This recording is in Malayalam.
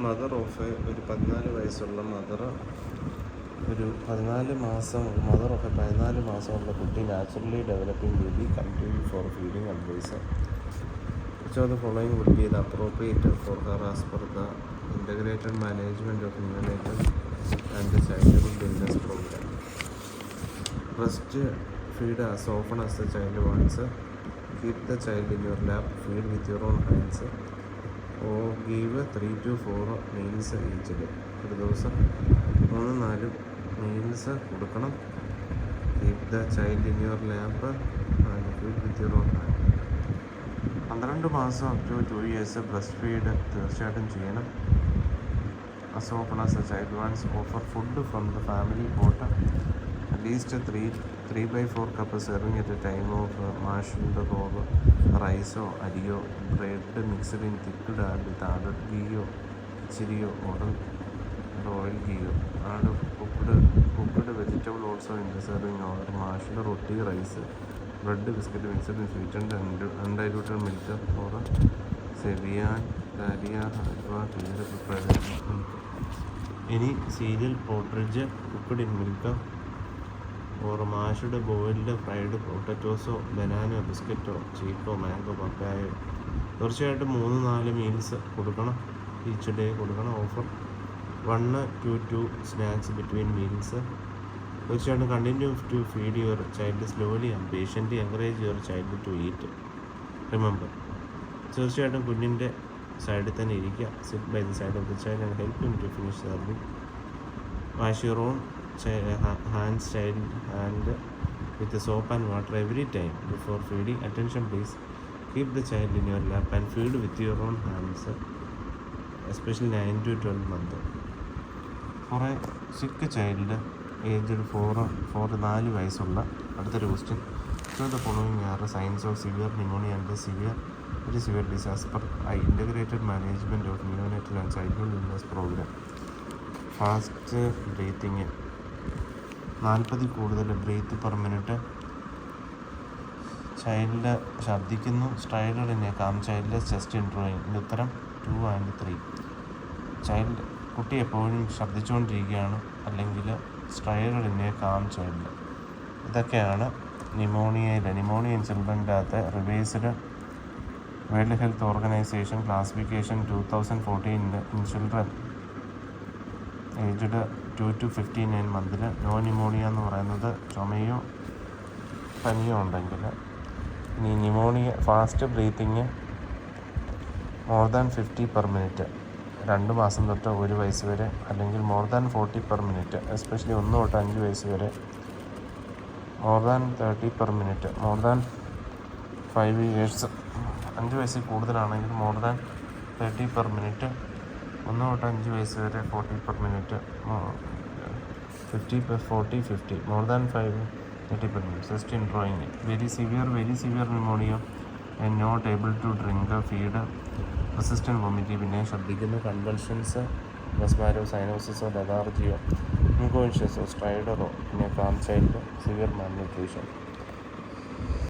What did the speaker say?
മദർ ഓഫ് ഒരു 14 വയസ്സുള്ള മദർ, ഒരു 14 മാസം മദർ ഓഫ് 14 മാസമുള്ള കുട്ടി, naturally developing baby, come to you for feeding advice. Which of the following would be the appropriate for her as per the integrated management of neonatal and the childhood wellness program? Breast feed as often as the child wants. Keep the child in your lap. Feed with your own hands. Or give 3 to 4 meals each day. ഒരു ദിവസം 3-4 മീൽസ് കൊടുക്കണം. Keep the child in your lap and feed with your own hand. 12 മാസം up to 2 years breast feed തീർച്ചയായിട്ടും ചെയ്യണം. as often as the child wants. Offer food from the family pot. At least 3/4 cup serving at a time of mashed roll, rice or ariyo, bread mixed in thick dal with added ghee, chili or oil ghee. Add cooked vegetable also in the serving, or mashed roti, rice, bread biscuit mixed in sweetened and undiluted milk, or seviyan, dalia, halwa, prepared. Any cereal, porridge cooked in milk, or mashed, boiled, fried potatoes, banana, biscuit, chico, mango, papaya. തീർച്ചയായിട്ടും 3-4 മീൽസ് കൊടുക്കണം. ഈച്ച് ഡേ കൊടുക്കണം. Offer 1 to 2 snacks between meals. തീർച്ചയായിട്ടും continue to feed your child slowly and patiently encourage your child to eat. Remember, തീർച്ചയായിട്ടും കുഞ്ഞിൻ്റെ സൈഡിൽ തന്നെ ഇരിക്കുക. Sit by the side of the child and help him to finish serving. Wash your own hands child hand with soap and water every time before feeding. Attention please, keep the child in your lap and feed with your own hands, especially 9 to 12 months. For a sick child aged 4 വയസ്സുള്ള അടുത്തൊരു question. So the following are signs of severe pneumonia and very severe disease per integrated management of neonatal and childhood illness program. Fast breathing, 40 കൂടുതൽ ബ്രീത്ത് പെർ മിനിറ്റ്. ചൈൽഡ് ഛർദ്ദിക്കുന്നു. സ്ട്രൈഡറിനെ കാം ചൈൽഡ് ചെസ്റ്റ് ഇൻട്രോയിങ്. ഇതിൻ്റെ ഉത്തരം 2 and 3. ചൈൽഡ് കുട്ടി എപ്പോഴും ഛർദ്ദിച്ചുകൊണ്ടിരിക്കുകയാണ്, അല്ലെങ്കിൽ സ്ട്രൈഡറിനെ കാം ചൈൽഡ്. ഇതൊക്കെയാണ് ന്യൂമോണിയ ഇൻ ചിൽഡ്രൻ്റെ അകത്തെ revised world health organisation classification 2014 in children aged 2 to 59 മന്തിൽ. നോ ന്യൂമോണിയ എന്ന് പറയുന്നത് ചുമയോ പനിയോ ഉണ്ടെങ്കിൽ. ഇനി pneumonia fast breathing more than 50 per minute, 2 മാസം തൊട്ട് 1 വയസ്സ് വരെ, അല്ലെങ്കിൽ more than 40 per minute, especially 1 തൊട്ട് 5 വയസ്സ് വരെ. More than 30 per minute, more than 5 years, 5 വയസ്സിൽ കൂടുതലാണെങ്കിൽ മോർ ദാൻ 30 പെർ മിനിറ്റ്. 1 തൊട്ട് 5 വയസ്സ് വരെ 40 per minute, 50 more than 30 per minute. Chest indrawing. Very severe pneumonia and not able to drink, feed, resistant vomiting, പിന്നെ ശ്രദ്ധിക്കുന്ന കൺവൾഷൻസ്, ബസ്മാരോ, സൈനോസിസോ, ലതാർജിയോ, ഇൻകോൺഷ്യസോ, സ്ട്രൈഡറോ, പിന്നെ കാം ചൈൽഡ്, സിവിയർ മാൽന്യൂട്രീഷൻ.